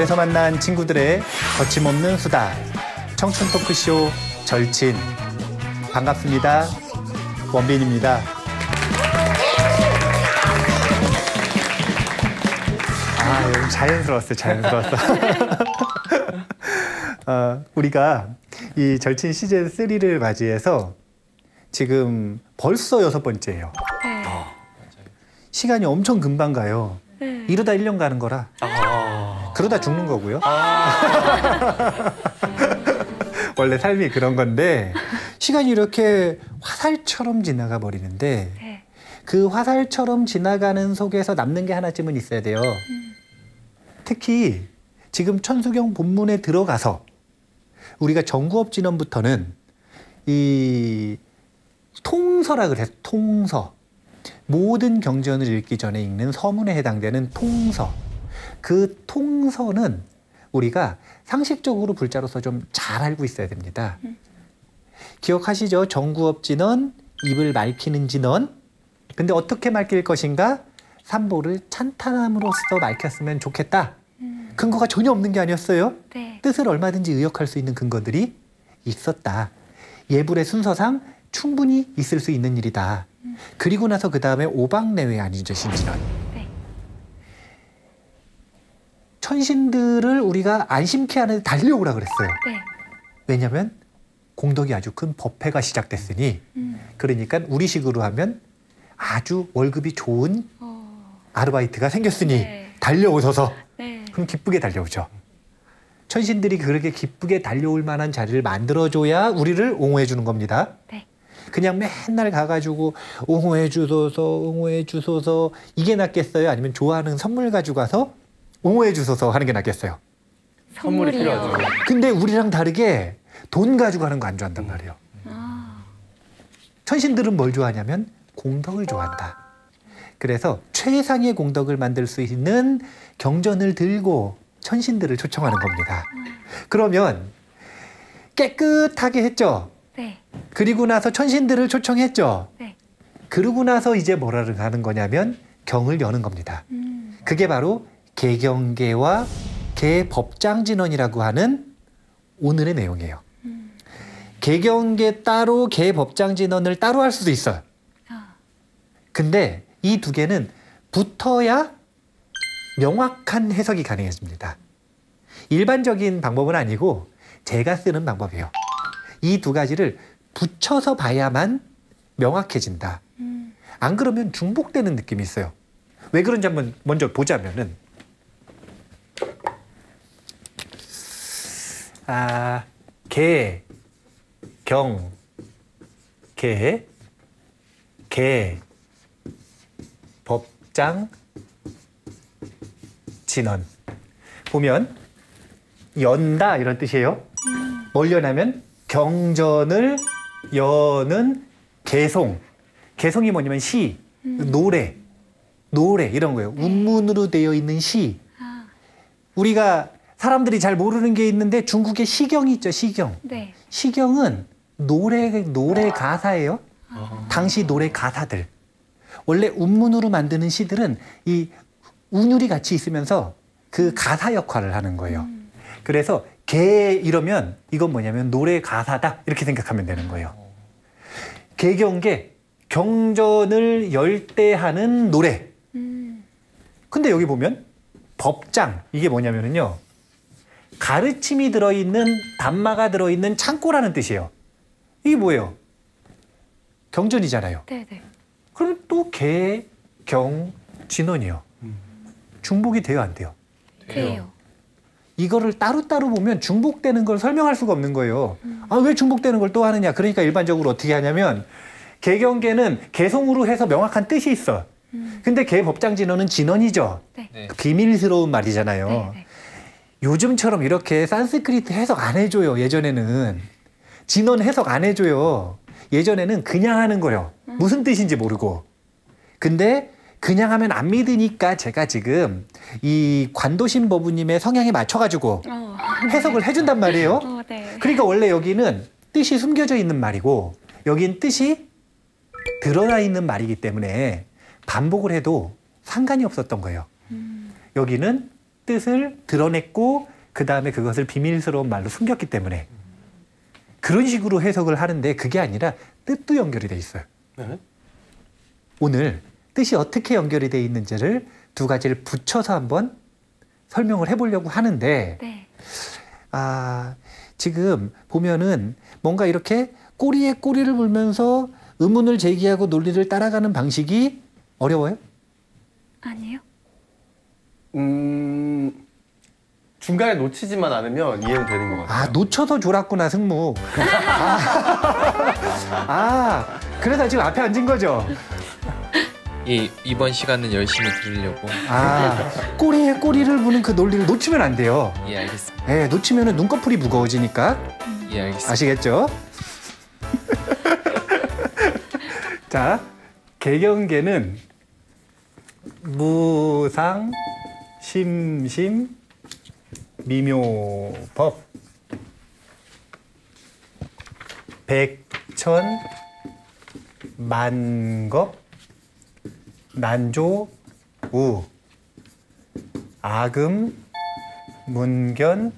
절에서 만난 친구들의 거침없는 수다. 청춘 토크쇼 절친. 반갑습니다. 원빈입니다. 아, 자연스러웠어요. 자연스러웠어. 우리가 이 절친 시즌3를 맞이해서 지금 벌써 6번째예요. 네. 시간이 엄청 금방 가요. 네. 이러다 1년 가는 거라. 그러다 죽는 거고요. 원래 삶이 그런 건데 시간이 이렇게 화살처럼 지나가 버리는데 네. 그 화살처럼 지나가는 속에서 남는 게 하나쯤은 있어야 돼요. 특히 지금 천수경 본문에 들어가서 우리가 정구업진원부터는 이 통서라 그래서 통서. 모든 경전을 읽기 전에 읽는 서문에 해당되는 통서. 그 통서는 우리가 상식적으로 불자로서 좀 잘 알고 있어야 됩니다. 기억하시죠? 정구업진원, 입을 맑히는 진원. 근데 어떻게 맑힐 것인가? 삼보를 찬탄함으로써 맑혔으면 좋겠다. 근거가 전혀 없는 게 아니었어요. 네. 뜻을 얼마든지 의역할 수 있는 근거들이 있었다. 예불의 순서상 충분히 있을 수 있는 일이다. 그리고 나서 그 다음에 오박내외 아니죠, 신진원. 네. 천신들을 우리가 안심케 하는 달려오라 그랬어요. 네. 왜냐하면 공덕이 아주 큰 법회가 시작됐으니 그러니까 우리식으로 하면 아주 월급이 좋은 아르바이트가 생겼으니 네. 달려오셔서 네. 그럼 기쁘게 달려오죠. 천신들이 그렇게 기쁘게 달려올 만한 자리를 만들어줘야 우리를 옹호해 주는 겁니다. 네. 그냥 맨날 가가지고 옹호해 주소서 옹호해 주소서 이게 낫겠어요? 아니면 좋아하는 선물 가지고 가서 옹호해 주소서 하는 게 낫겠어요? 선물이 필요하죠. 근데 우리랑 다르게 돈 가지고 하는 거 안 좋아한단 말이에요. 천신들은 뭘 좋아하냐면 공덕을 좋아한다. 그래서 최상의 공덕을 만들 수 있는 경전을 들고 천신들을 초청하는 겁니다. 그러면 깨끗하게 했죠? 네. 그리고 나서 천신들을 초청했죠? 네. 그러고 나서 이제 뭐라를 하는 거냐면 경을 여는 겁니다. 그게 바로 개경계와 개법장진원이라고 하는 오늘의 내용이에요. 개경계 따로 개법장진원을 따로 할 수도 있어요. 근데 이 두 개는 붙어야 명확한 해석이 가능해집니다. 일반적인 방법은 아니고 제가 쓰는 방법이에요. 이 두 가지를 붙여서 봐야만 명확해진다. 안 그러면 중복되는 느낌이 있어요. 왜 그런지 한번 먼저 보자면은 개, 경, 개, 법장, 진원. 보면 연다 이런 뜻이에요. 뭘 여냐면 경전을 여는 개송. 개송이 뭐냐면 시, 노래 이런 거예요. 운문으로 되어 있는 시. 우리가 사람들이 잘 모르는 게 있는데 중국에 시경이 있죠. 시경. 네. 시경은 노래 가사예요. 당시 노래 가사들. 원래 운문으로 만드는 시들은 이 운율이 같이 있으면서 그 가사 역할을 하는 거예요. 그래서 개 이러면 이건 뭐냐면 노래 가사다 이렇게 생각하면 되는 거예요. 개경계 경전을 열 때 하는 노래. 근데 여기 보면 법장 이게 뭐냐면요. 가르침이 들어있는 단마가 들어있는 창고라는 뜻이에요. 이게 뭐예요? 경전이잖아요. 네네. 그럼 또 개, 경, 진원이요. 중복이 돼요, 안 돼요? 돼요. 이거를 따로따로 보면 중복되는 걸 설명할 수가 없는 거예요. 아, 왜 중복되는 걸 또 하느냐? 그러니까 일반적으로 어떻게 하냐면 개경계는 개송으로 해서 명확한 뜻이 있어. 근데 개법장진원은 진원이죠. 네. 비밀스러운 말이잖아요. 네. 요즘처럼 이렇게 산스크리트 해석 안 해줘요. 예전에는. 진원 해석 안 해줘요. 예전에는 그냥 하는 거예요. 무슨 뜻인지 모르고. 근데 그냥 하면 안 믿으니까 제가 지금 이 관도신 법우님의 성향에 맞춰가지고 해석을 해준단 말이에요. 네. 그러니까 원래 여기는 뜻이 숨겨져 있는 말이고 여긴 뜻이 드러나 있는 말이기 때문에 반복을 해도 상관이 없었던 거예요. 여기는 뜻을 드러냈고 그 다음에 그것을 비밀스러운 말로 숨겼기 때문에 그런 식으로 해석을 하는데 그게 아니라 뜻도 연결이 돼 있어요. 네? 오늘 뜻이 어떻게 연결이 돼 있는지를 두 가지를 붙여서 한번 설명을 해보려고 하는데 네. 지금 보면은 뭔가 이렇게 꼬리에 꼬리를 물면서 의문을 제기하고 논리를 따라가는 방식이 어려워요? 아니요. 중간에 놓치지만 않으면 이해는 되는 것 같아요. 놓쳐서 졸았구나, 승무. 그래서 지금 앞에 앉은 거죠? 예, 이번 시간은 열심히 들으려고. 꼬리에 꼬리를 무는 그 논리를 놓치면 안 돼요. 예, 알겠습니다. 네, 놓치면 눈꺼풀이 무거워지니까. 예, 알겠습니다. 아시겠죠? 자, 개경계는 무상, 심심, 미묘법, 백천, 만겁, 난조, 우, 아금, 문견,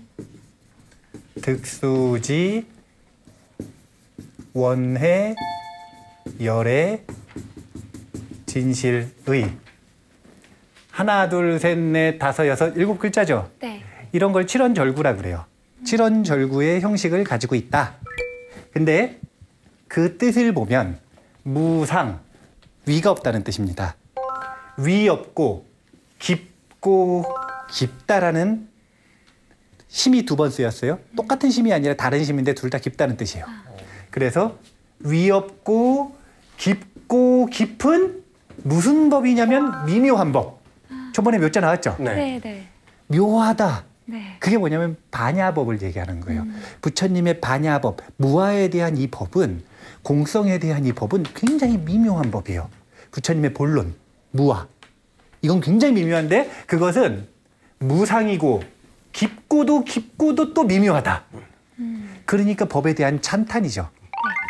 득수지, 원해, 열애, 진실의. 하나, 둘, 셋, 넷, 다섯, 여섯, 일곱 글자죠? 네. 이런 걸 칠원절구라 그래요. 칠원절구의 형식을 가지고 있다. 근데 그 뜻을 보면 무상, 위가 없다는 뜻입니다. 위 없고 깊고 깊다라는 심이 두 번 쓰였어요. 똑같은 심이 아니라 다른 심인데 둘 다 깊다는 뜻이에요. 그래서 위 없고 깊고 깊은 무슨 법이냐면 미묘한 법. 저번에 몇 자 나왔죠? 네. 네. 묘하다. 네. 그게 뭐냐면 반야법을 얘기하는 거예요. 부처님의 반야법, 무아에 대한 이 법은, 공성에 대한 이 법은 굉장히 미묘한 법이에요. 부처님의 본론, 무아. 이건 굉장히 미묘한데 그것은 무상이고 깊고도 깊고도 또 미묘하다. 그러니까 법에 대한 찬탄이죠.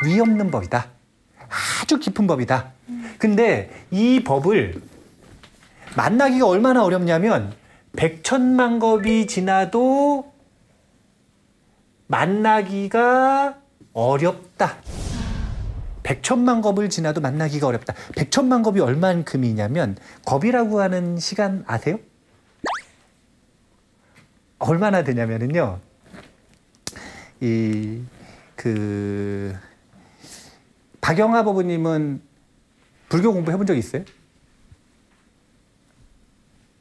위 없는 법이다. 아주 깊은 법이다. 근데 이 법을 만나기가 얼마나 어렵냐면 백천만 겁이 지나도 만나기가 어렵다. 백천만 겁을 지나도 만나기가 어렵다. 백천만 겁이 얼만큼이냐면 겁이라고 하는 시간 아세요? 얼마나 되냐면은요. 박영하 법우님은 불교 공부해 본 적 있어요?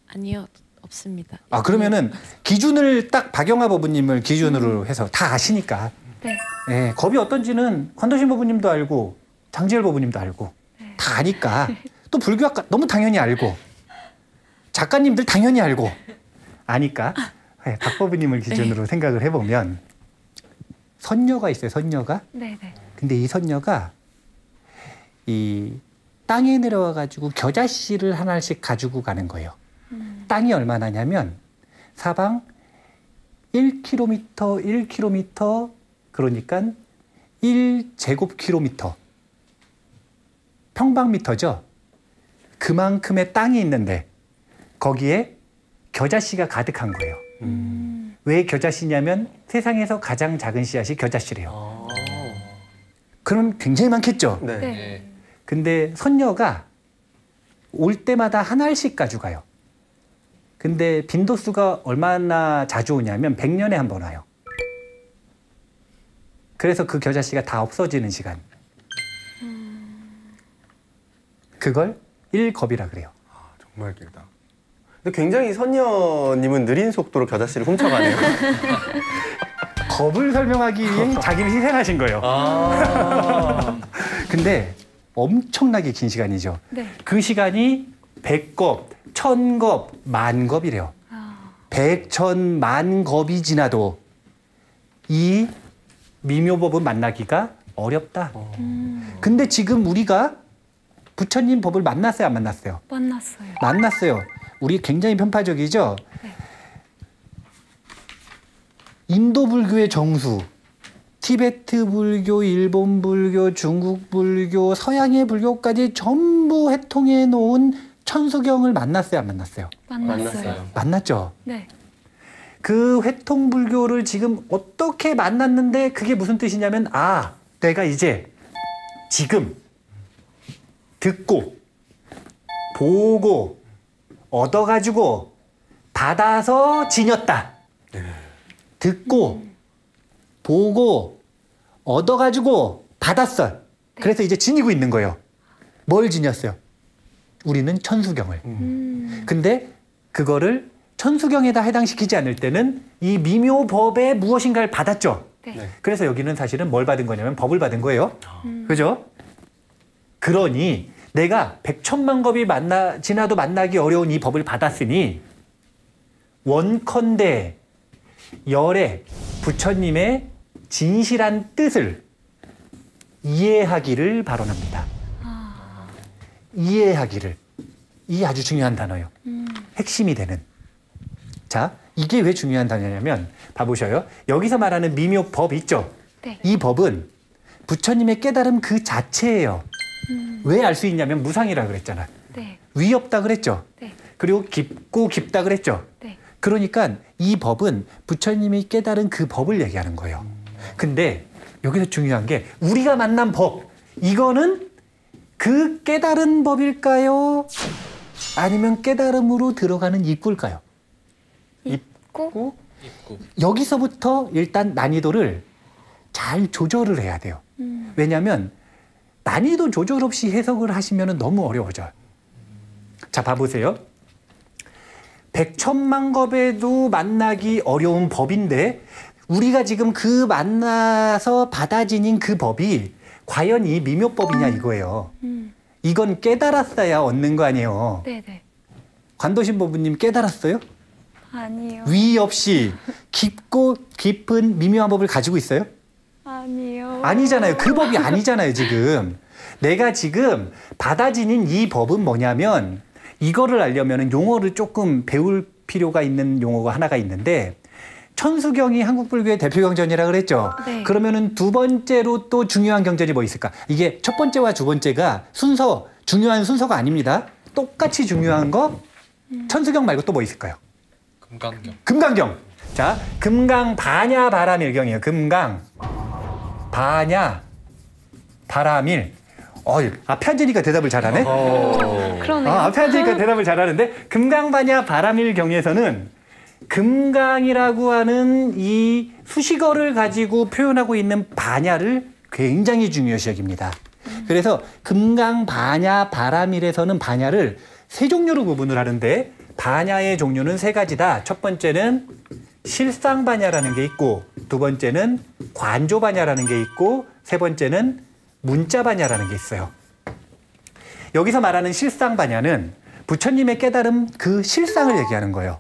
아니요, 없습니다. 그러면은 기준을 딱 박영하 법우님을 기준으로 해서 다 아시니까. 네. 예, 겁이 어떤지는 권도신 법우님도 알고 장지열 법우님도 알고 다 아니까 또 불교학과 너무 당연히 알고 작가님들 당연히 알고 아니까 박 법우님을 기준으로 생각을 해보면 선녀가 있어요. 선녀가. 네. 네. 근데 이 선녀가 이 땅에 내려와 가지고 겨자씨를 하나씩 가지고 가는 거예요. 땅이 얼마나냐면 사방 1km, 1km 그러니까 1제곱킬로미터 평방미터죠. 그만큼의 땅이 있는데 거기에 겨자씨가 가득한 거예요. 왜 겨자씨냐면 세상에서 가장 작은 씨앗이 겨자씨래요. 그럼 굉장히 많겠죠. 네. 네. 근데 선녀가 올 때마다 한 알씩 가져가요. 근데 빈도수가 얼마나 자주 오냐면 100년에 한 번 와요. 그래서 그 겨자씨가 다 없어지는 시간. 그걸 일겁이라 그래요. 정말 길다. 근데 굉장히 선녀님은 느린 속도로 겨자씨를 훔쳐가네요. 겁을 설명하기 위해 자기를 희생하신 거예요. 근데 엄청나게 긴 시간이죠. 네. 그 시간이 100겁, 1000겁, 만겁이래요. 100, 1000, 만겁이 지나도 이 미묘법은 만나기가 어렵다. 근데 지금 우리가 부처님 법을 만났어요, 안 만났어요? 만났어요. 만났어요. 우리 굉장히 편파적이죠? 네. 인도 불교의 정수, 티베트 불교, 일본 불교, 중국 불교, 서양의 불교까지 전부 해통해 놓은 천수경을 만났어요, 안 만났어요? 만났어요. 만났죠. 네. 그 회통불교를 지금 어떻게 만났는데 그게 무슨 뜻이냐면 내가 이제 지금 듣고 보고 얻어가지고 받아서 지녔다. 듣고 보고 얻어가지고 받았어. 그래서 이제 지니고 있는 거예요. 뭘 지녔어요? 우리는 천수경을. 근데 그거를 천수경에다 해당시키지 않을 때는 이 미묘법에 무엇인가를 받았죠. 네. 그래서 여기는 사실은 뭘 받은 거냐면 법을 받은 거예요. 그죠? 그러니 내가 백천만 겁이 지나도 만나기 어려운 이 법을 받았으니 원컨대 열의 부처님의 진실한 뜻을 이해하기를 발언합니다. 이해하기를. 이 아주 중요한 단어예요. 핵심이 되는. 자, 이게 왜 중요한 단어냐면 봐보셔요. 여기서 말하는 미묘법 있죠? 네. 이 법은 부처님의 깨달음 그 자체예요. 왜 알 수 있냐면 무상이라 그랬잖아. 네. 위 없다 그랬죠? 네. 그리고 깊고 깊다 그랬죠? 네. 그러니까 이 법은 부처님이 깨달은 그 법을 얘기하는 거예요. 근데 여기서 중요한 게 우리가 만난 법, 이거는 그 깨달은 법일까요? 아니면 깨달음으로 들어가는 입구일까요? 입구? 입구. 여기서부터 일단 난이도를 잘 조절을 해야 돼요. 왜냐하면 난이도 조절 없이 해석을 하시면 너무 어려워져요. 자, 봐보세요. 백천만겁에도 만나기 어려운 법인데 우리가 지금 그 만나서 받아 지닌 그 법이 과연 이 미묘법이냐 이거예요. 이건 깨달았어야 얻는 거 아니에요. 네네. 관도신 법부님 깨달았어요? 아니요. 위 없이 깊고 깊은 미묘한 법을 가지고 있어요? 아니요. 아니잖아요. 그 법이 아니잖아요, 지금. 내가 지금 받아 지닌 이 법은 뭐냐면 이거를 알려면 용어를 조금 배울 필요가 있는 용어가 하나가 있는데 천수경이 한국불교의 대표 경전이라 그랬죠. 네. 그러면은 두 번째로 또 중요한 경전이 뭐 있을까? 이게 첫 번째와 두 번째가 중요한 순서가 아닙니다. 똑같이 중요한 거 천수경 말고 또 뭐 있을까요? 금강경. 금강경. 자, 금강 반야 바라밀경이에요. 금강 반야 바라밀. 앞에 앉으니까 대답을 잘하네. 그러네요. 앞에 앉으니까 대답을 잘하는데 금강 반야 바라밀경에서는 금강이라고 하는 이 수식어를 가지고 표현하고 있는 반야를 굉장히 중요시 여깁니다. 그래서 금강 반야 바라밀에서는 반야를 세 종류로 구분을 하는데 반야의 종류는 세 가지다. 첫 번째는 실상반야라는 게 있고 두 번째는 관조반야라는 게 있고 세 번째는 문자반야라는 게 있어요. 여기서 말하는 실상반야는 부처님의 깨달음 그 실상을 얘기하는 거예요.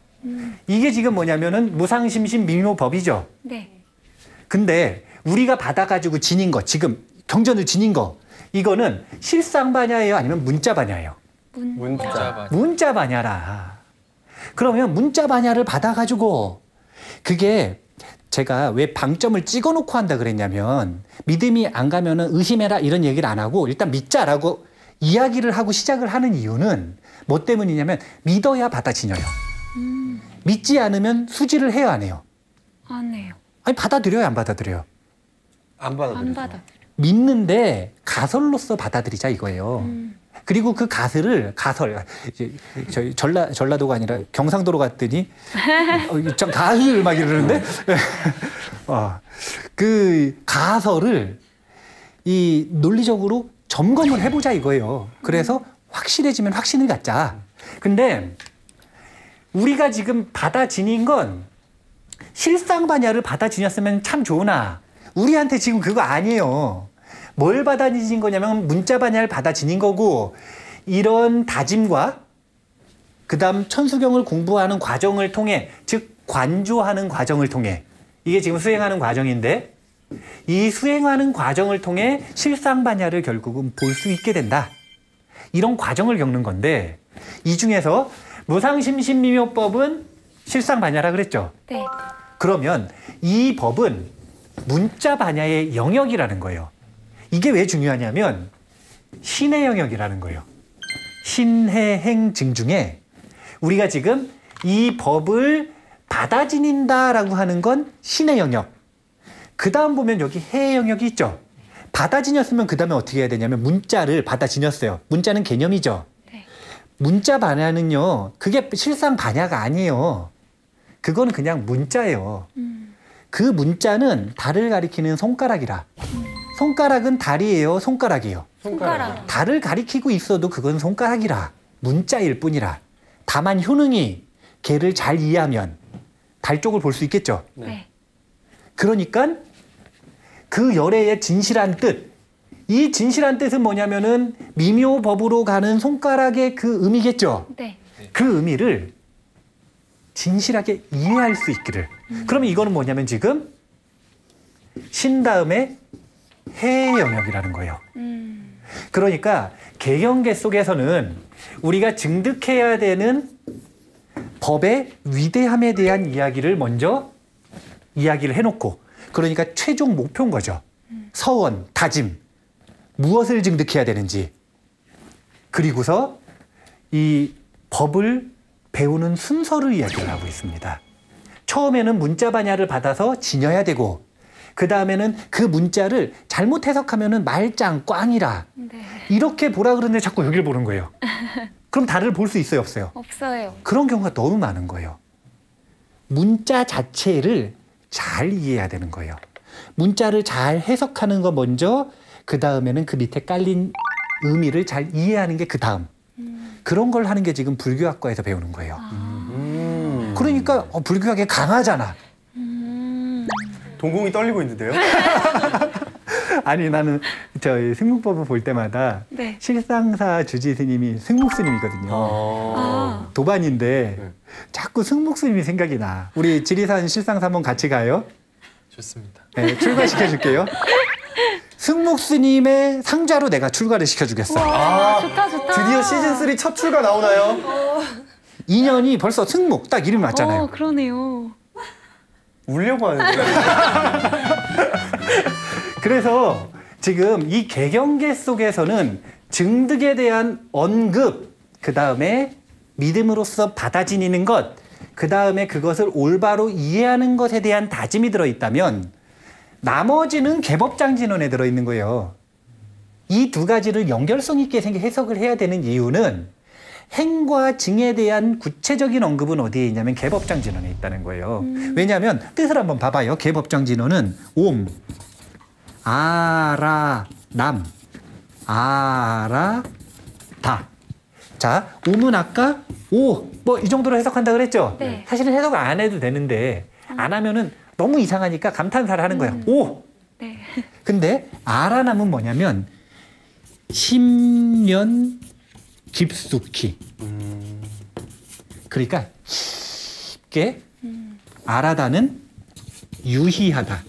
이게 지금 뭐냐면은 무상심심 미묘법이죠. 네. 근데 우리가 받아가지고 지닌 거, 지금 경전을 지닌 거, 이거는 실상반야예요? 아니면 문자반야예요? 문자. 문자반야라. 그러면 문자반야를 받아가지고 그게 제가 왜 방점을 찍어놓고 한다 그랬냐면 믿음이 안 가면은 의심해라 이런 얘기를 안 하고 일단 믿자라고 이야기를 하고 시작을 하는 이유는 뭐 때문이냐면 믿어야 받아지녀요. 믿지 않으면 수지를 해요, 안 해요? 안 해요. 아니 받아들여요, 안 받아들여요? 안 받아들여. 안 받아들여. 믿는데 가설로서 받아들이자 이거예요. 그리고 그 가설을 이제 저희 전라도가 아니라 경상도로 갔더니 참 가을 막 이러는데 그 가설을 이 논리적으로 점검을 해보자 이거예요. 그래서 확실해지면 확신을 갖자. 근데 우리가 지금 받아 지닌 건 실상반야를 받아 지녔으면 참 좋으나 우리한테 지금 그거 아니에요. 뭘 받아 지닌 거냐면 문자반야를 받아 지닌 거고 이런 다짐과 그다음 천수경을 공부하는 과정을 통해 즉 관조하는 과정을 통해 이게 지금 수행하는 과정인데 이 수행하는 과정을 통해 실상반야를 결국은 볼 수 있게 된다. 이런 과정을 겪는 건데 이 중에서 무상심심미묘법은 실상반야라 그랬죠. 네. 그러면 이 법은 문자반야의 영역이라는 거예요. 이게 왜 중요하냐면 신의 영역이라는 거예요. 신해행증 중에 우리가 지금 이 법을 받아 지닌다라고 하는 건 신의 영역. 그 다음 보면 여기 해의 영역이 있죠. 받아 지녔으면 그 다음에 어떻게 해야 되냐면 문자를 받아 지녔어요. 문자는 개념이죠. 네. 문자 반야는요. 그게 실상 반야가 아니에요. 그거는 그냥 문자예요. 그 문자는 달을 가리키는 손가락이라. 손가락은 달이에요, 손가락이에요. 손가락. 달을 가리키고 있어도 그건 손가락이라. 문자일 뿐이라. 다만 효능이 걔를 잘 이해하면 달 쪽을 볼 수 있겠죠. 네. 그러니까 그 열애의 진실한 뜻, 이 진실한 뜻은 뭐냐면은 미묘법으로 가는 손가락의 그 의미겠죠. 네. 그 의미를 진실하게 이해할 수 있기를. 그러면 이거는 뭐냐면 지금 신 다음에 해의 영역이라는 거예요. 그러니까 개경계 속에서는 우리가 증득해야 되는 법의 위대함에 대한 이야기를 먼저 이야기를 해놓고, 그러니까 최종 목표인 거죠. 서원, 다짐, 무엇을 증득해야 되는지. 그리고서 이 법을 배우는 순서를 이야기를 하고 있습니다. 처음에는 문자 반야를 받아서 지녀야 되고, 그 다음에는 그 문자를 잘못 해석하면은 말짱, 꽝이라. 네. 이렇게 보라 그러는데 자꾸 여기를 보는 거예요. 그럼 달을 볼 수 있어요, 없어요? 없어요. 그런 경우가 너무 많은 거예요. 문자 자체를 잘 이해해야 되는 거예요. 문자를 잘 해석하는 거 먼저, 그 다음에는 그 밑에 깔린 의미를 잘 이해하는 게 그 다음. 그런 걸 하는 게 지금 불교학과에서 배우는 거예요. 그러니까 불교학이 강하잖아. 동공이 떨리고 있는데요? 아니 나는 저희 승묵법을 볼 때마다 네. 실상사 주지 스님이 승묵 스님이거든요. 아. 도반인데 네. 자꾸 승묵 스님이 생각이 나. 우리 지리산 실상사 한번 같이 가요? 좋습니다. 네, 출가시켜 줄게요. 승묵 스님의 상자로 내가 출가를 시켜주겠어. 와, 좋다, 좋다. 드디어 시즌3 첫 출가 나오나요? 인연이 벌써 승묵 딱 이름이 맞잖아요. 그러네요. 울려고 하는데. 그래서 지금 이 개경계 속에서는 증득에 대한 언급, 그 다음에 믿음으로써 받아 지니는 것, 그 다음에 그것을 올바로 이해하는 것에 대한 다짐이 들어있다면 나머지는 개법장진언에 들어있는 거예요. 이 두 가지를 연결성 있게 해석을 해야 되는 이유는 행과 증에 대한 구체적인 언급은 어디에 있냐면 개법장진언에 있다는 거예요. 왜냐하면 뜻을 한번 봐봐요. 개법장진언은 옴, 아라, 남, 아라, 다. 자, 옴은 아까 오, 뭐 이 정도로 해석한다 그랬죠? 네. 사실은 해석 안 해도 되는데 안 하면은 너무 이상하니까 감탄사를 하는 거야. 오! 네. 근데 아라남은 뭐냐면 심년 깊숙이. 그러니까 깊게 알아다는 유희하다.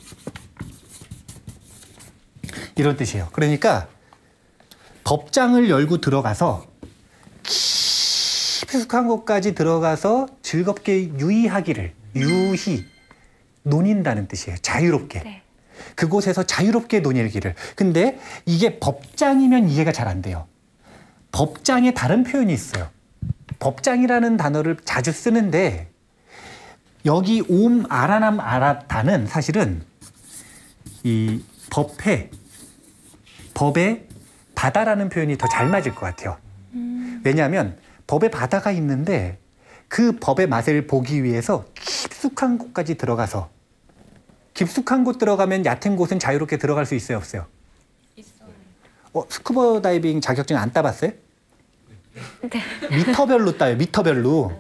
이런 뜻이에요. 그러니까 법장을 열고 들어가서 깊숙한 곳까지 들어가서 즐겁게 유의하기를, 유희, 논인다는 뜻이에요. 자유롭게. 네. 그곳에서 자유롭게 논일기를. 근데 이게 법장이면 이해가 잘 안 돼요. 법장에 다른 표현이 있어요. 법장이라는 단어를 자주 쓰는데 여기 옴, 아라남, 아라다는 사실은 이 법에 바다라는 표현이 더 잘 맞을 것 같아요. 왜냐하면 법에 바다가 있는데 그 법의 맛을 보기 위해서 깊숙한 곳까지 들어가서, 깊숙한 곳 들어가면 얕은 곳은 자유롭게 들어갈 수 있어요, 없어요? 있어요. 스쿠버 다이빙 자격증 안 따봤어요? 네. 미터별로 따요, 미터별로.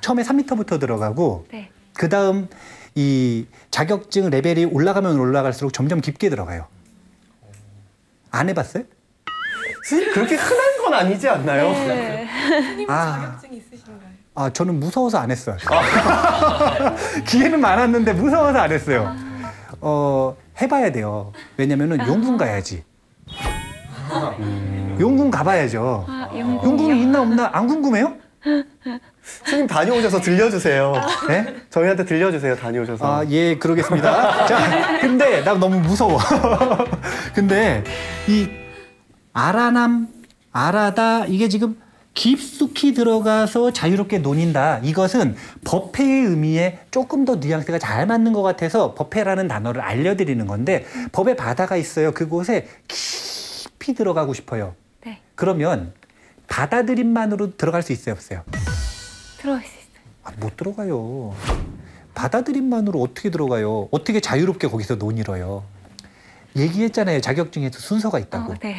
처음에 3미터부터 들어가고, 네. 그 다음 이 자격증 레벨이 올라가면 올라갈수록 점점 깊게 들어가요. 안 해봤어요? 그렇게 흔한 건 아니지 않나요? 네. 자격증 있으신가요? 저는 무서워서 안 했어요. 기회는 많았는데 무서워서 안 했어요. 해봐야 돼요. 왜냐면은 용궁 가야지. 용궁 가봐야죠. 용궁이 있나 없나 안 궁금해요? 스님 다녀오셔서 들려주세요. 네? 저희한테 들려주세요. 다녀오셔서. 예, 그러겠습니다. 자, 근데 나 너무 무서워. 근데 이 아라남, 아라다 이게 지금 깊숙이 들어가서 자유롭게 논인다. 이것은 법회의 의미에 조금 더 뉘앙스가 잘 맞는 것 같아서 법회라는 단어를 알려드리는 건데 법의 바다가 있어요. 그곳에 깊이 들어가고 싶어요. 네. 그러면 받아들임만으로 들어갈 수 있어요, 없어요? 들어갈 수 있어요. 아, 못 들어가요. 받아들임만으로 어떻게 들어가요? 어떻게 자유롭게 거기서 논이뤄요? 얘기했잖아요. 자격증에도 순서가 있다고. 네.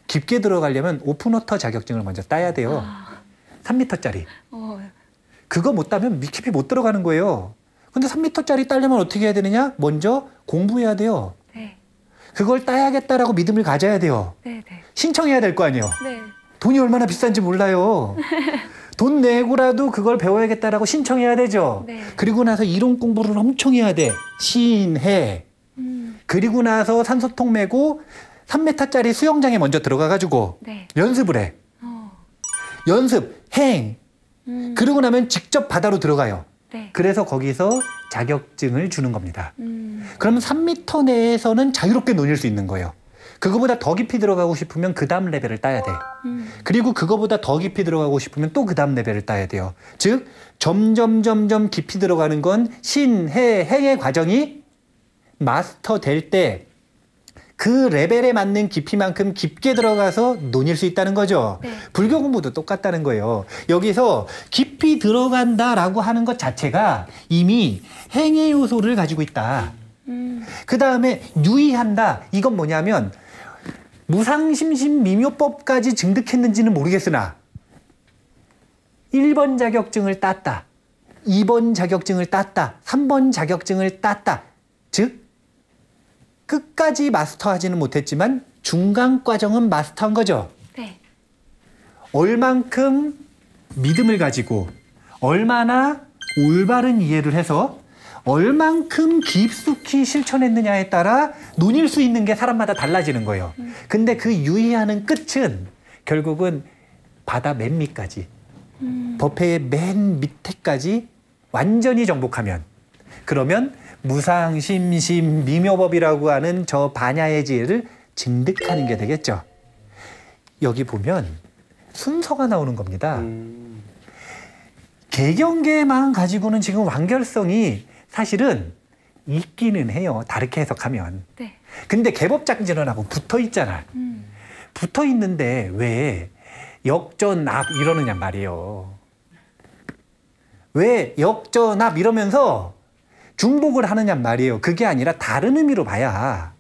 깊게 들어가려면 오픈워터 자격증을 먼저 따야 돼요. 3m짜리. 그거 못 따면 깊이 못 들어가는 거예요. 근데 3m짜리 따려면 어떻게 해야 되느냐? 먼저 공부해야 돼요. 네. 그걸 따야겠다라고 믿음을 가져야 돼요. 네. 네. 신청해야 될 거 아니에요. 네. 돈이 얼마나 비싼지 몰라요. 돈 내고라도 그걸 배워야겠다라고 신청해야 되죠. 네. 그리고 나서 이론 공부를 엄청 해야 돼. 신해. 그리고 나서 산소통 메고 3m짜리 수영장에 먼저 들어가가지고 네. 연습을 해. 연습, 행. 그러고 나면 직접 바다로 들어가요. 네. 그래서 거기서 자격증을 주는 겁니다. 그러면 3m 내에서는 자유롭게 논일 수 있는 거예요. 그거보다 더 깊이 들어가고 싶으면 그 다음 레벨을 따야 돼. 그리고 그거보다 더 깊이 들어가고 싶으면 또 그 다음 레벨을 따야 돼요. 즉 점점 깊이 들어가는 건 신해 행의 과정이 마스터 될 때 그 레벨에 맞는 깊이만큼 깊게 들어가서 논일 수 있다는 거죠. 네. 불교 공부도 똑같다는 거예요. 여기서 깊이 들어간다라고 하는 것 자체가 이미 행의 요소를 가지고 있다. 그 다음에 유의한다. 이건 뭐냐면 무상심신미묘법까지 증득했는지는 모르겠으나 1번 자격증을 땄다. 2번 자격증을 땄다. 3번 자격증을 땄다. 즉 끝까지 마스터하지는 못했지만 중간 과정은 마스터한 거죠. 네. 얼만큼 믿음을 가지고 얼마나 올바른 이해를 해서 얼만큼 깊숙이 실천했느냐에 따라 논일 수 있는 게 사람마다 달라지는 거예요. 근데 그 유의하는 끝은 결국은 바다 맨 밑까지 법회의 맨 밑에까지 완전히 정복하면 그러면 무상심신미묘법이라고 하는 저 반야의 지혜를 증득하는 게 되겠죠. 여기 보면 순서가 나오는 겁니다. 개경계만 가지고는 지금 완결성이 사실은 있기는 해요. 다르게 해석하면. 네. 근데 개법장진언하고 붙어 있잖아. 붙어 있는데 왜 역전압 이러느냐 말이에요. 왜 역전압 이러면서 중복을 하느냐 말이에요. 그게 아니라 다른 의미로 봐야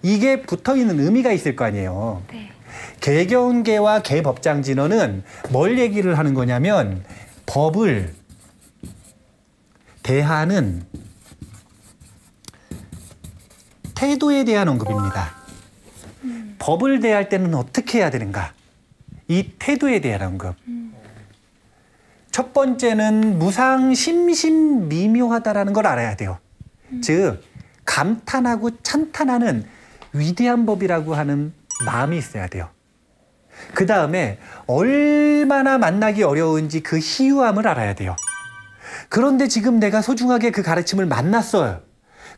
이게 붙어 있는 의미가 있을 거 아니에요. 네. 개경계와 개법장진언은 뭘 얘기를 하는 거냐면 법을 대하는 태도에 대한 언급입니다. 법을 대할 때는 어떻게 해야 되는가? 이 태도에 대한 언급. 첫 번째는 무상심신미묘하다라는 걸 알아야 돼요. 즉 감탄하고 찬탄하는 위대한 법이라고 하는 마음이 있어야 돼요. 그 다음에 얼마나 만나기 어려운지 그 희유함을 알아야 돼요. 그런데 지금 내가 소중하게 그 가르침을 만났어요.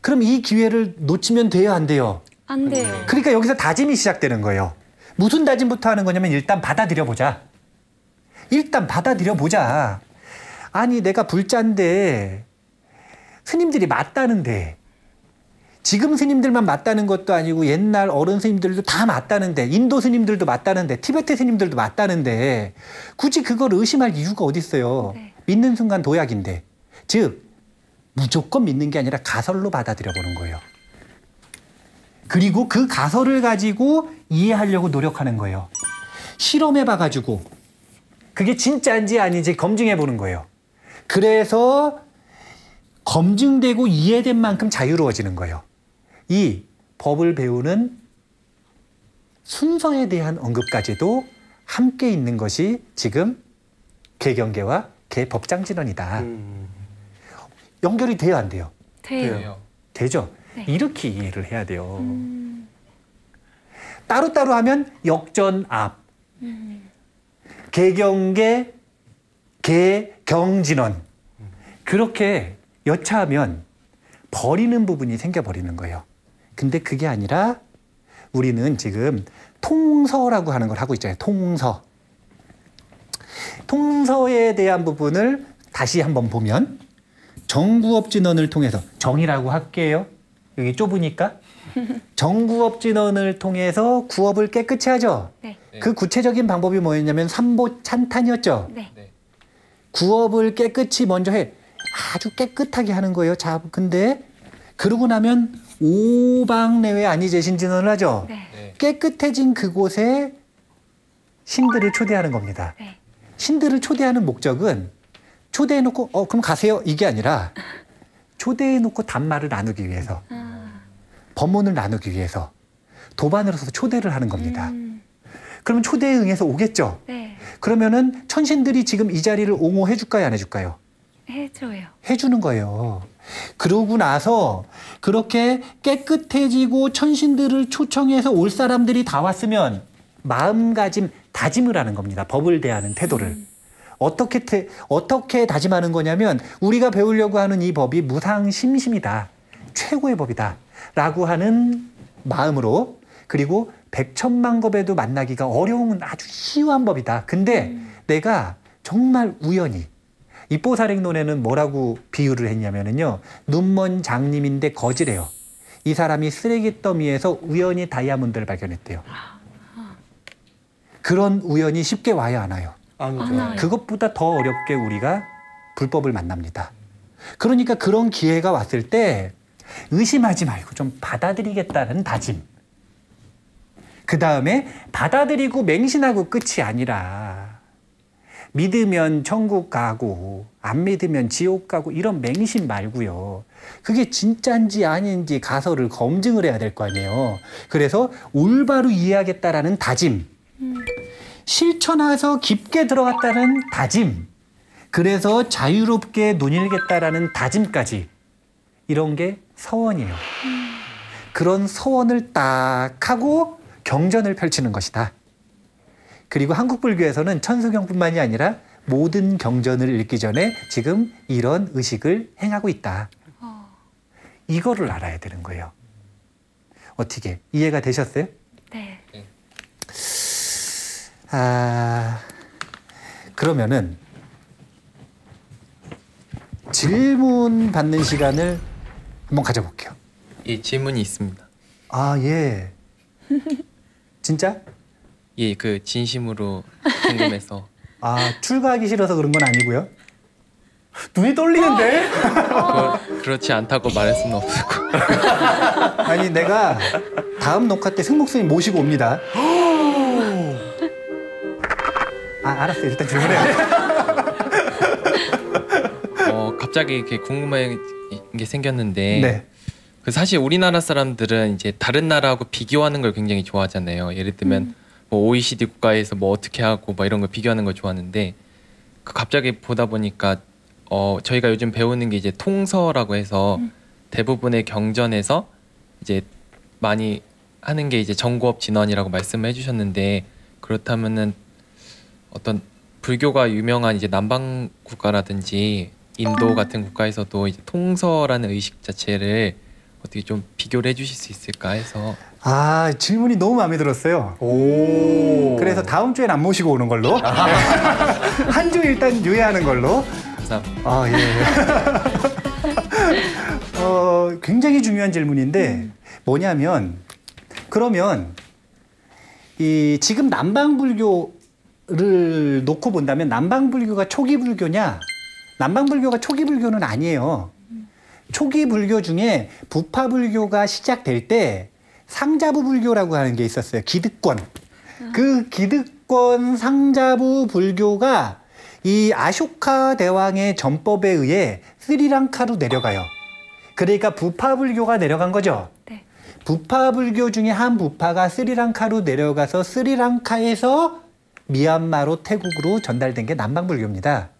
그럼 이 기회를 놓치면 돼요, 안 돼요? 안 돼요. 그러니까 여기서 다짐이 시작되는 거예요. 무슨 다짐부터 하는 거냐면 일단 받아들여보자. 일단 받아들여보자. 아니 내가 불자인데 스님들이 맞다는데 지금 스님들만 맞다는 것도 아니고 옛날 어른 스님들도 다 맞다는데 인도 스님들도 맞다는데 티베트 스님들도 맞다는데 굳이 그걸 의심할 이유가 어디 있어요. 네. 믿는 순간 도약인데. 즉 무조건 믿는 게 아니라 가설로 받아들여 보는 거예요. 그리고 그 가설을 가지고 이해하려고 노력하는 거예요. 실험해 봐가지고 그게 진짜인지 아닌지 검증해 보는 거예요. 그래서 검증되고 이해된 만큼 자유로워지는 거예요. 이 법을 배우는 순서에 대한 언급까지도 함께 있는 것이 지금 개경계와 개법장진언이다. 연결이 돼요, 안 돼요? 돼요. 되죠? 네. 이렇게 이해를 해야 돼요. 따로따로 하면 역전압. 개경계, 개경진언. 그렇게 여차하면 버리는 부분이 생겨버리는 거예요. 근데 그게 아니라 우리는 지금 통서라고 하는 걸 하고 있잖아요. 통서. 통서에 대한 부분을 다시 한번 보면 정구업 진언을 통해서 정이라고 할게요. 여기 좁으니까. 정구업 진언을 통해서 구업을 깨끗이 하죠. 네. 그 구체적인 방법이 뭐였냐면 삼보찬탄이었죠. 네. 네. 구업을 깨끗이 먼저 해. 아주 깨끗하게 하는 거예요. 자, 근데 그러고 나면 오방내외 아니제신진언을 하죠. 네. 네. 깨끗해진 그곳에 신들을 초대하는 겁니다. 네. 신들을 초대하는 목적은 초대해놓고 그럼 가세요 이게 아니라 초대해놓고 단말을 나누기 위해서 법문을 나누기 위해서 도반으로서 초대를 하는 겁니다. 그러면 초대에 응해서 오겠죠. 네. 그러면은 천신들이 지금 이 자리를 옹호해 줄까요 안 해줄까요? 해줘요. 해주는 거예요. 그러고 나서 그렇게 깨끗해지고 천신들을 초청해서 올 사람들이 다 왔으면 마음가짐, 다짐을 하는 겁니다. 법을 대하는 태도를. 어떻게 다짐하는 거냐면 우리가 배우려고 하는 이 법이 무상심심이다. 최고의 법이다. 라고 하는 마음으로 그리고 백천만겁에도 만나기가 어려운 아주 희유한 법이다. 근데 내가 정말 우연히 입보살행론에는 뭐라고 비유를 했냐면요. 눈먼 장님인데 거지래요. 이 사람이 쓰레기 더미에서 우연히 다이아몬드를 발견했대요. 그런 우연이 쉽게 와야 하나요? 네. 그것보다 더 어렵게 우리가 불법을 만납니다. 그러니까 그런 기회가 왔을 때 의심하지 말고 좀 받아들이겠다는 다짐. 그 다음에 받아들이고 맹신하고 끝이 아니라 믿으면 천국 가고 안 믿으면 지옥 가고 이런 맹신 말고요. 그게 진짜인지 아닌지 가서를 검증을 해야 될 거 아니에요. 그래서 올바로 이해하겠다라는 다짐. 실천해서 깊게 들어갔다는 다짐. 그래서 자유롭게 논일겠다라는 다짐까지. 이런 게 서원이에요. 그런 서원을 딱 하고 경전을 펼치는 것이다. 그리고 한국 불교에서는 천수경뿐만이 아니라 모든 경전을 읽기 전에 지금 이런 의식을 행하고 있다. 이거를 알아야 되는 거예요. 어떻게 이해가 되셨어요? 네. 그러면은 질문 받는 시간을 한번 가져볼게요. 예, 질문이 있습니다. 예. 진짜? 예, 그 진심으로 궁금해서. 출가하기 싫어서 그런 건 아니고요. 눈이 떨리는데? 그렇지 않다고 말할 수는 없고. 아니 내가 다음 녹화 때 승목스님 모시고 옵니다. 알았어요. 일단 질문해요. 갑자기 이렇게 궁금한 게 생겼는데 네. 그 사실 우리나라 사람들은 이제 다른 나라하고 비교하는 걸 굉장히 좋아하잖아요. 예를 들면 뭐 OECD 국가에서 뭐 어떻게 하고 뭐 이런 걸 비교하는 걸 좋아하는데 그 갑자기 보다 보니까 저희가 요즘 배우는 게 이제 통서라고 해서 대부분의 경전에서 이제 많이 하는 게 이제 정구업 진언이라고 말씀을 해주셨는데 그렇다면은 어떤 불교가 유명한 이제 남방 국가라든지 인도 같은 국가에서도 이제 통서라는 의식 자체를 어떻게 좀 비교를 해주실 수 있을까 해서. 질문이 너무 마음에 들었어요. 그래서 다음 주엔 안 모시고 오는 걸로. 한 주 일단 유예하는 걸로. 감사합니다. 예. 굉장히 중요한 질문인데 뭐냐면 그러면 이 지금 남방불교를 놓고 본다면 남방불교가 초기 불교냐? 남방불교가 초기 불교는 아니에요. 초기 불교 중에 부파불교가 시작될 때 상자부 불교라고 하는 게 있었어요. 기득권. 그 기득권 상자부 불교가 이 아쇼카 대왕의 전법에 의해 스리랑카로 내려가요. 그러니까 부파불교가 내려간 거죠. 네. 부파불교 중에 한 부파가 스리랑카로 내려가서 스리랑카에서 미얀마로 태국으로 전달된 게 남방불교입니다.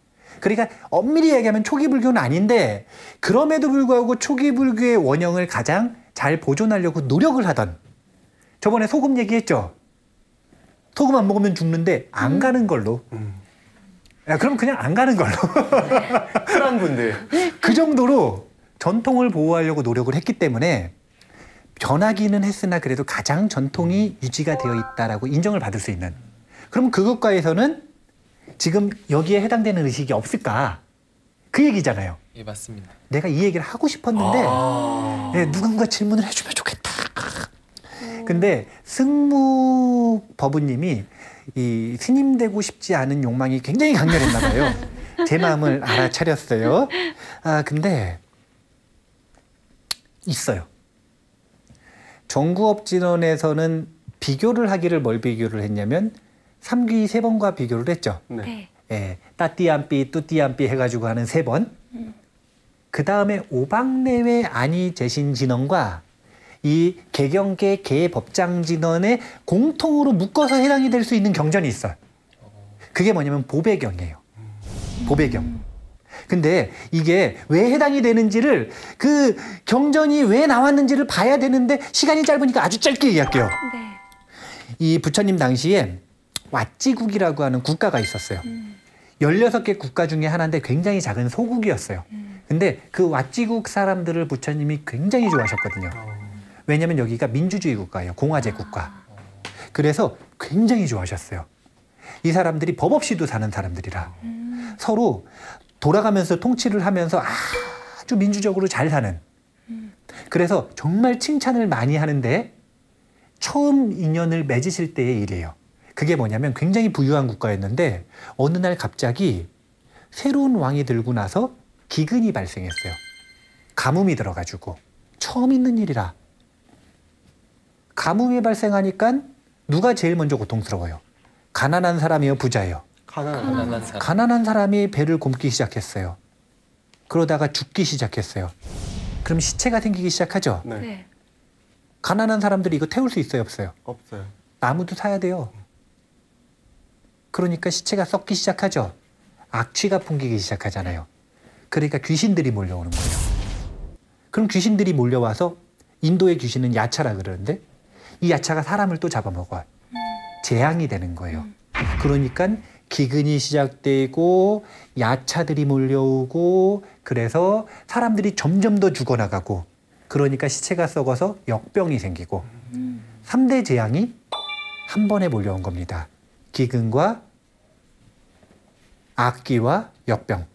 그러니까 엄밀히 얘기하면 초기 불교는 아닌데 그럼에도 불구하고 초기 불교의 원형을 가장 잘 보존하려고 노력을 하던 저번에 소금 얘기했죠. 소금 안 먹으면 죽는데 안 가는 걸로. 그럼 그냥 안 가는 걸로. 쿨한 분들. 그 정도로 전통을 보호하려고 노력을 했기 때문에 변하기는 했으나 그래도 가장 전통이 유지가 되어 있다라고 인정을 받을 수 있는. 그럼 그 국가에서는 지금 여기에 해당되는 의식이 없을까? 그 얘기잖아요. 예, 맞습니다. 내가 이 얘기를 하고 싶었는데 네, 누군가 질문을 해주면 좋겠다. 근데 승무 법우님이 이 스님 되고 싶지 않은 욕망이 굉장히 강렬했나 봐요. 제 마음을 알아차렸어요. 근데 있어요. 정구업진원에서는 비교를 하기를 뭘 비교를 했냐면 삼귀 3번과 비교를 했죠. 네. 네. 예, 따띠암삐, 뚜띠암삐 해가지고 하는 3번. 그 다음에 오방내외 안이 재신진언과 이 개경계 개법장진언에 공통으로 묶어서 해당이 될 수 있는 경전이 있어요. 그게 뭐냐면 보배경이에요. 보배경. 근데 이게 왜 해당이 되는지를 그 경전이 왜 나왔는지를 봐야 되는데 시간이 짧으니까 아주 짧게 얘기할게요. 네. 이 부처님 당시에 왓지국이라고 하는 국가가 있었어요. 16개 국가 중에 하나인데 굉장히 작은 소국이었어요. 근데 그 왓지국 사람들을 부처님이 굉장히 좋아하셨거든요. 왜냐면 여기가 민주주의 국가예요. 공화제 국가. 그래서 굉장히 좋아하셨어요. 이 사람들이 법 없이도 사는 사람들이라 서로 돌아가면서 통치를 하면서 아주 민주적으로 잘 사는. 그래서 정말 칭찬을 많이 하는데 처음 인연을 맺으실 때의 일이에요. 그게 뭐냐면 굉장히 부유한 국가였는데 어느 날 갑자기 새로운 왕이 들고 나서 기근이 발생했어요. 가뭄이 들어가지고 처음 있는 일이라. 가뭄이 발생하니까 누가 제일 먼저 고통스러워요? 가난한 사람이요, 부자예요? 가난한 사람. 가난한 사람이 배를 굼기 시작했어요. 그러다가 죽기 시작했어요. 그럼 시체가 생기기 시작하죠? 네. 네. 가난한 사람들이 이거 태울 수 있어요, 없어요? 없어요. 나무도 사야 돼요. 그러니까 시체가 썩기 시작하죠. 악취가 풍기기 시작하잖아요. 그러니까 귀신들이 몰려오는 거예요. 그럼 귀신들이 몰려와서 인도의 귀신은 야차라 그러는데 이 야차가 사람을 또 잡아먹어요. 재앙이 되는 거예요. 그러니까 기근이 시작되고 야차들이 몰려오고 그래서 사람들이 점점 더 죽어나가고 그러니까 시체가 썩어서 역병이 생기고 3대 재앙이 한 번에 몰려온 겁니다. 기근과 악기와 역병.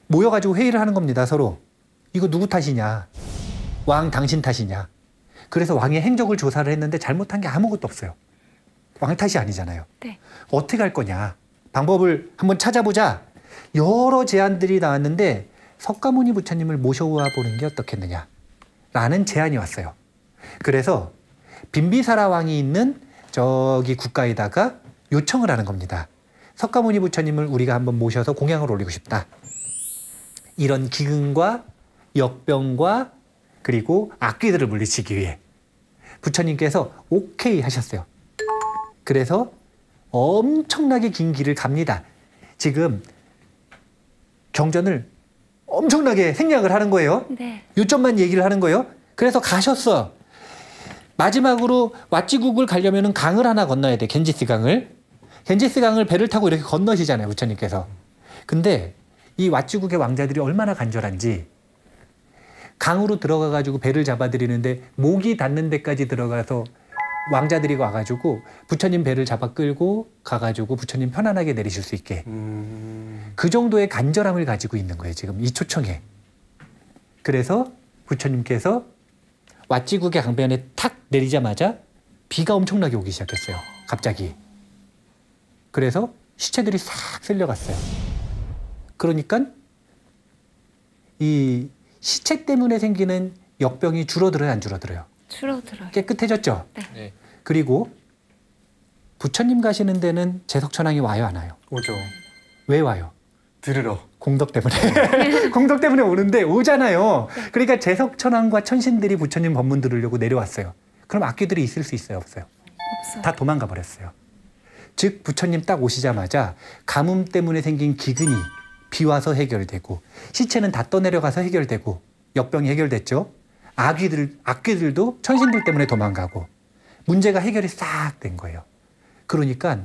모여가지고 회의를 하는 겁니다. 서로. 이거 누구 탓이냐. 왕 당신 탓이냐. 그래서 왕의 행적을 조사를 했는데 잘못한 게 아무것도 없어요. 왕 탓이 아니잖아요. 네. 어떻게 할 거냐. 방법을 한번 찾아보자. 여러 제안들이 나왔는데 석가모니 부처님을 모셔와 보는 게 어떻겠느냐. 라는 제안이 왔어요. 그래서 빈비사라 왕이 있는 저기 국가에다가 요청을 하는 겁니다. 석가모니 부처님을 우리가 한번 모셔서 공양을 올리고 싶다. 이런 기근과 역병과 그리고 악귀들을 물리치기 위해 부처님께서 오케이 하셨어요. 그래서 엄청나게 긴 길을 갑니다. 지금 경전을 엄청나게 생략을 하는 거예요. 네. 요점만 얘기를 하는 거예요. 그래서 가셨어. 마지막으로 왓지국을 가려면 강을 하나 건너야 돼. 겐지스 강을. 겐지스 강을 배를 타고 이렇게 건너시잖아요. 부처님께서. 근데 이 왓지국의 왕자들이 얼마나 간절한지 강으로 들어가가지고 배를 잡아들이는데 목이 닿는 데까지 들어가서 왕자들이 와가지고 부처님 배를 잡아 끌고 가가지고 부처님 편안하게 내리실 수 있게 그 정도의 간절함을 가지고 있는 거예요. 지금 이 초청에. 그래서 부처님께서 왓지국의 강변에 탁 내리자마자 비가 엄청나게 오기 시작했어요. 갑자기. 그래서 시체들이 싹 쓸려갔어요. 그러니까 이 시체 때문에 생기는 역병이 줄어들어요, 안 줄어들어요? 줄어들어요. 깨끗해졌죠? 네. 그리고 부처님 가시는 데는 제석천왕이 와요, 안 와요? 오죠. 왜 와요? 들으러. 공덕 때문에. 공덕 때문에 오는데 오잖아요. 그러니까 제석천왕과 천신들이 부처님 법문 들으려고 내려왔어요. 그럼 악귀들이 있을 수 있어요, 없어요? 없어요. 다 도망가 버렸어요. 즉 부처님 딱 오시자마자 가뭄 때문에 생긴 기근이 비 와서 해결되고 시체는 다 떠내려가서 해결되고 역병이 해결됐죠. 악귀들도 천신들 때문에 도망가고 문제가 해결이 싹 된 거예요. 그러니까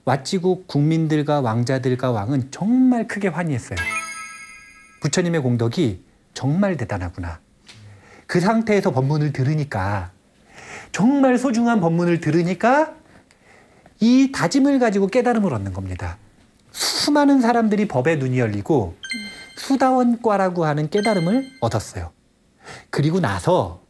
왓지국 국민들과 왕자들과 왕은 정말 크게 환희했어요. 부처님의 공덕이 정말 대단하구나. 그 상태에서 법문을 들으니까 정말 소중한 법문을 들으니까 이 다짐을 가지고 깨달음을 얻는 겁니다. 수많은 사람들이 법에 눈이 열리고 수다원과라고 하는 깨달음을 얻었어요. 그리고 나서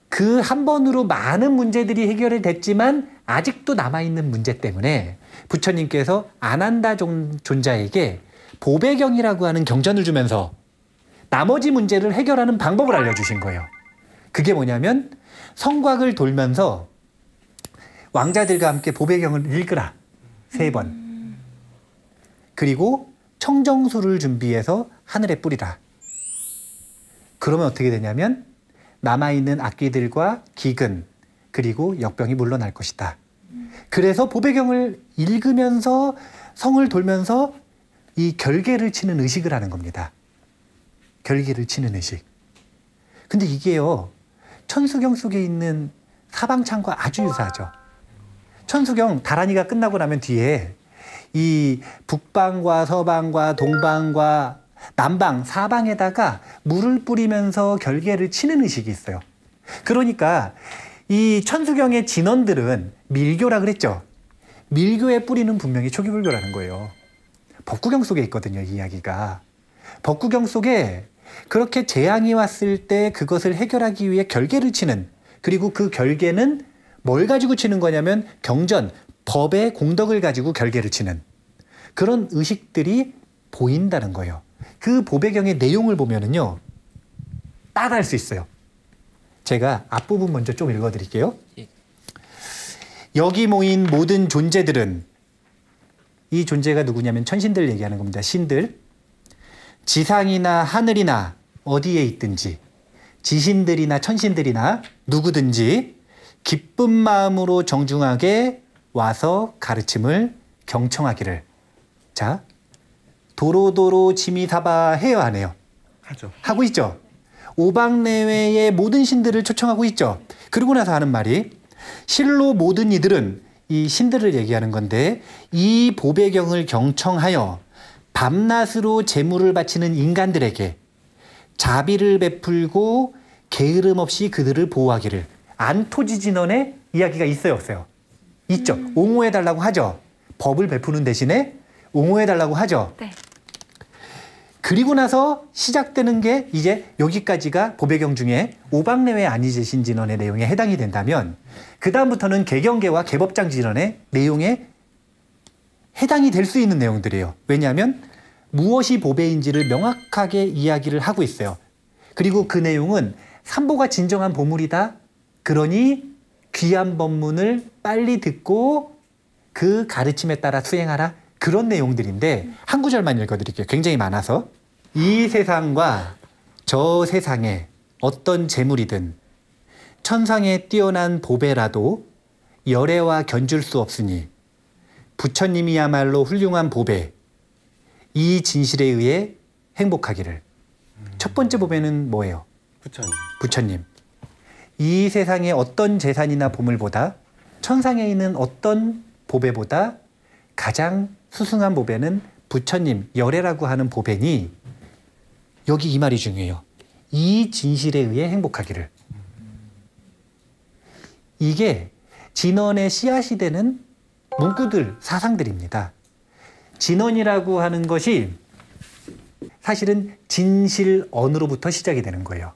그 한 번으로 많은 문제들이 해결이 됐지만 아직도 남아있는 문제 때문에 부처님께서 아난다 존자에게 보배경이라고 하는 경전을 주면서 나머지 문제를 해결하는 방법을 알려주신 거예요. 그게 뭐냐면 성곽을 돌면서 왕자들과 함께 보배경을 읽으라. 3번. 그리고 청정수를 준비해서 하늘에 뿌리라. 그러면 어떻게 되냐면 남아있는 악귀들과 기근 그리고 역병이 물러날 것이다. 그래서 보배경을 읽으면서 성을 돌면서 이 결계를 치는 의식을 하는 겁니다. 결계를 치는 의식. 근데 이게요, 천수경 속에 있는 사방창과 아주 유사하죠. 천수경 다란이가 끝나고 나면 뒤에 이 북방과 서방과 동방과 남방, 사방에다가 물을 뿌리면서 결계를 치는 의식이 있어요. 그러니까 이 천수경의 진원들은 밀교라 그랬죠. 밀교의 뿌리는 분명히 초기불교라는 거예요. 법구경 속에 있거든요, 이 이야기가. 법구경 속에 그렇게 재앙이 왔을 때 그것을 해결하기 위해 결계를 치는, 그리고 그 결계는 뭘 가지고 치는 거냐면 경전, 법의 공덕을 가지고 결계를 치는 그런 의식들이 보인다는 거예요. 그 보배경의 내용을 보면은요, 딱 알 수 있어요. 제가 앞부분 먼저 좀 읽어드릴게요. 여기 모인 모든 존재들은, 이 존재가 누구냐면 천신들 얘기하는 겁니다. 신들. 지상이나 하늘이나 어디에 있든지, 지신들이나 천신들이나 누구든지 기쁜 마음으로 정중하게 와서 가르침을 경청하기를. 자, 도로도로 지미사바 해요, 안 해요? 하죠. 하고 있죠. 오방내외의 모든 신들을 초청하고 있죠. 그러고 나서 하는 말이, 실로 모든 이들은, 이 신들을 얘기하는 건데, 이 보배경을 경청하여 밤낮으로 제물을 바치는 인간들에게 자비를 베풀고 게으름 없이 그들을 보호하기를. 안토지진언의 이야기가 있어요, 없어요? 있죠. 옹호해달라고 하죠. 법을 베푸는 대신에 옹호해달라고 하죠. 네. 그리고 나서 시작되는 게 이제 여기까지가 보배경 중에 오방내외 안이제신진언의 내용에 해당이 된다면, 그 다음부터는 개경계와 개법장진언의 내용에 해당이 될 수 있는 내용들이에요. 왜냐하면 무엇이 보배인지를 명확하게 이야기를 하고 있어요. 그리고 그 내용은 삼보가 진정한 보물이다. 그러니 귀한 법문을 빨리 듣고 그 가르침에 따라 수행하라. 그런 내용들인데, 한 구절만 읽어드릴게요. 굉장히 많아서. 이 세상과 저 세상에 어떤 재물이든 천상에 뛰어난 보배라도 열애와 견줄 수 없으니 부처님이야말로 훌륭한 보배, 이 진실에 의해 행복하기를. 첫 번째 보배는 뭐예요? 부처님. 부처님. 이 세상의 어떤 재산이나 보물보다, 천상에 있는 어떤 보배보다 가장 수승한 보배는 부처님, 열애라고 하는 보배니, 여기 이 말이 중요해요. 이 진실에 의해 행복하기를. 이게 진언의 씨앗이 되는 문구들, 사상들입니다. 진언이라고 하는 것이 사실은 진실언으로부터 시작이 되는 거예요.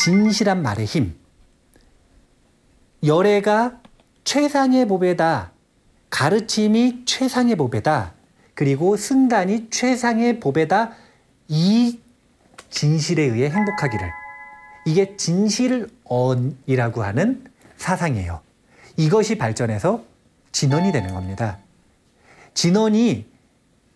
진실한 말의 힘. 열애가 최상의 보배다. 가르침이 최상의 보배다. 그리고 승단이 최상의 보배다. 이 진실에 의해 행복하기를. 이게 진실언이라고 하는 사상이에요. 이것이 발전해서 진언이 되는 겁니다. 진언이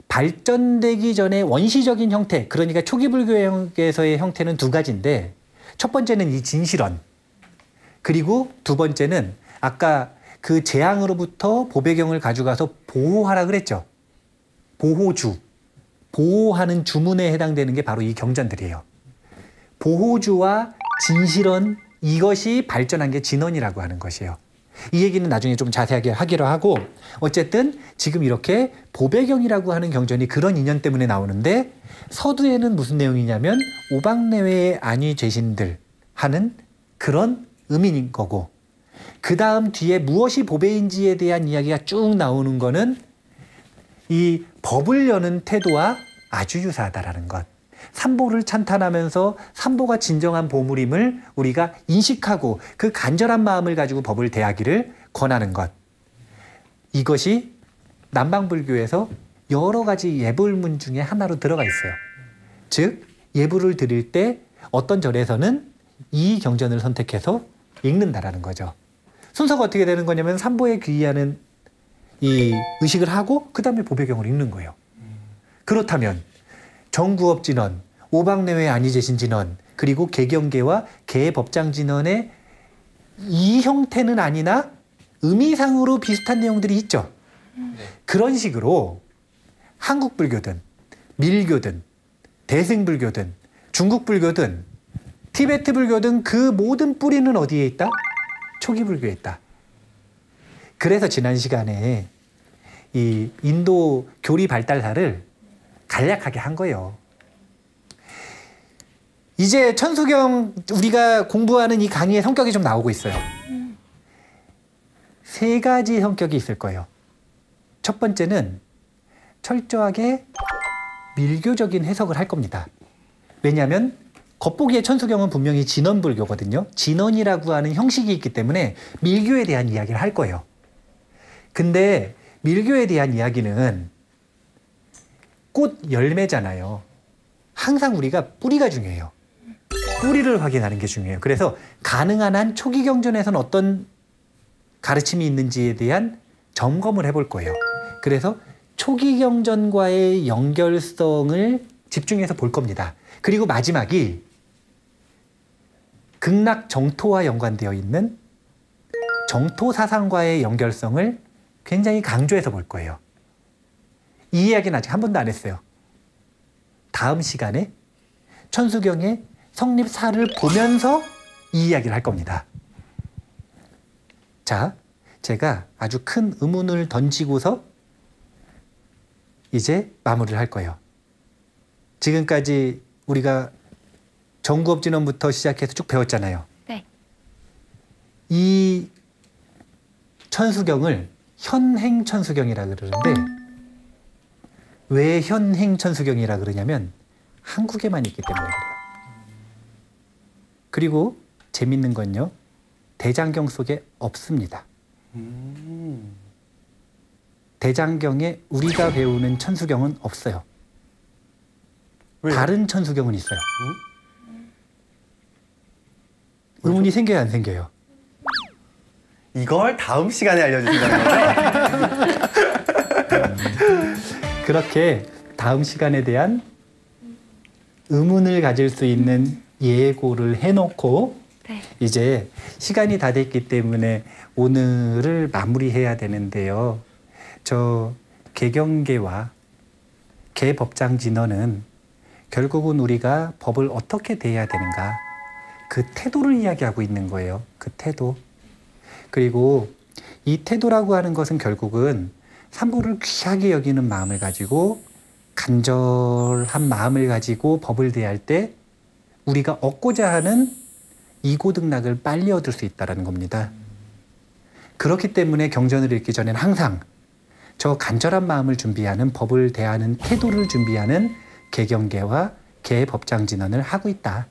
발전되기 전에 원시적인 형태, 그러니까 초기 불교에서의 형태는 두 가지인데, 첫 번째는 이 진실언, 그리고 두 번째는 아까 그 재앙으로부터 보배경을 가져가서 보호하라 그랬죠. 보호주, 보호하는 주문에 해당되는 게 바로 이 경전들이에요. 보호주와 진실언, 이것이 발전한 게 진언이라고 하는 것이에요. 이 얘기는 나중에 좀 자세하게 하기로 하고, 어쨌든 지금 이렇게 보배경이라고 하는 경전이 그런 인연 때문에 나오는데, 서두에는 무슨 내용이냐면 오방내외의 안위죄신들 하는 그런 의미인 거고, 그 다음 뒤에 무엇이 법의인지에 대한 이야기가 쭉 나오는 거는 이 법을 여는 태도와 아주 유사하다라는 것. 삼보를 찬탄하면서 삼보가 진정한 보물임을 우리가 인식하고 그 간절한 마음을 가지고 법을 대하기를 권하는 것. 이것이 남방불교에서 여러 가지 예불문 중에 하나로 들어가 있어요. 즉 예불을 드릴 때 어떤 절에서는 이 경전을 선택해서 읽는다라는 거죠. 순서가 어떻게 되는 거냐면 삼보에 귀의하는 이 의식을 하고 그 다음에 보배경을 읽는 거예요. 그렇다면 정구업진원, 오방내외 안이제신진원, 그리고 개경계와 개법장진원의 이 형태는 아니나 의미상으로 비슷한 내용들이 있죠. 그런 식으로 한국 불교든 밀교든 대승불교든 중국 불교든 티베트 불교든 그 모든 뿌리는 어디에 있다? 초기 불교에 있다. 그래서 지난 시간에 이 인도 교리 발달사를 간략하게 한 거예요. 이제 천수경 우리가 공부하는 이 강의의 성격이 좀 나오고 있어요. 세 가지 성격이 있을 거예요. 첫 번째는 철저하게 밀교적인 해석을 할 겁니다. 왜냐하면 겉보기에 천수경은 분명히 진원불교거든요. 진원이라고 하는 형식이 있기 때문에 밀교에 대한 이야기를 할 거예요. 근데 밀교에 대한 이야기는 꽃 열매잖아요. 항상 우리가 뿌리가 중요해요. 뿌리를 확인하는 게 중요해요. 그래서 가능한 한 초기 경전에서는 어떤 가르침이 있는지에 대한 점검을 해볼 거예요. 그래서 초기 경전과의 연결성을 집중해서 볼 겁니다. 그리고 마지막이 극락 정토와 연관되어 있는 정토 사상과의 연결성을 굉장히 강조해서 볼 거예요. 이 이야기는 아직 한 번도 안 했어요. 다음 시간에 천수경의 성립사를 보면서 이 이야기를 할 겁니다. 자, 제가 아주 큰 의문을 던지고서 이제 마무리를 할 거예요. 지금까지 우리가 정구업진원부터 시작해서 쭉 배웠잖아요. 네. 이 천수경을 현행천수경이라 그러는데 왜 현행천수경이라 그러냐면 한국에만 있기 때문에 그래요. 그리고 재밌는 건요. 대장경 속에 없습니다. 대장경에 우리가 배우는 천수경은 없어요. 왜요? 다른 천수경은 있어요. 의문이 생겨요, 안 생겨요? 이걸 다음 시간에 알려주신다는 거죠? 그렇게 다음 시간에 대한 의문을 가질 수 있는 예고를 해놓고 네. 이제 시간이 다 됐기 때문에 오늘을 마무리해야 되는데요. 저 개경계와 개법장진언은 결국은 우리가 법을 어떻게 대해야 되는가 그 태도를 이야기하고 있는 거예요. 그 태도. 그리고 이 태도라고 하는 것은 결국은 삼보를 귀하게 여기는 마음을 가지고 간절한 마음을 가지고 법을 대할 때 우리가 얻고자 하는 이고득락을 빨리 얻을 수 있다는 겁니다. 그렇기 때문에 경전을 읽기 전에는 항상 저 간절한 마음을 준비하는 법을 대하는 태도를 준비하는 개경계와 개법장진언을 하고 있다.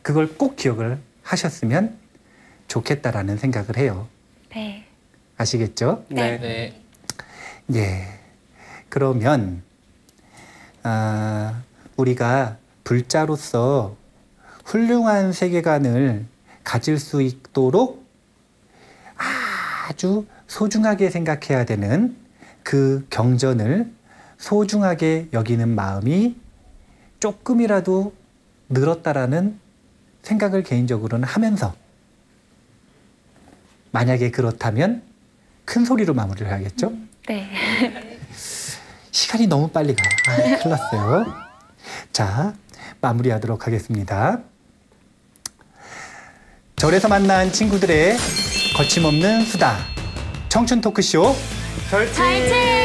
그걸 꼭 기억을 하셨으면 좋겠다라는 생각을 해요. 네. 아시겠죠? 네. 네. 예. 그러면 우리가 불자로서 훌륭한 세계관을 가질 수 있도록 아주 소중하게 생각해야 되는 그 경전을 소중하게 여기는 마음이 조금이라도 늘었다라는 생각을 개인적으로는 하면서 만약에 그렇다면 큰 소리로 마무리를 해야겠죠? 네. 시간이 너무 빨리 가요. 큰일 났어요. 자, 마무리하도록 하겠습니다. 절에서 만난 친구들의 거침없는 수다. 청춘 토크쇼 절친! 잘지!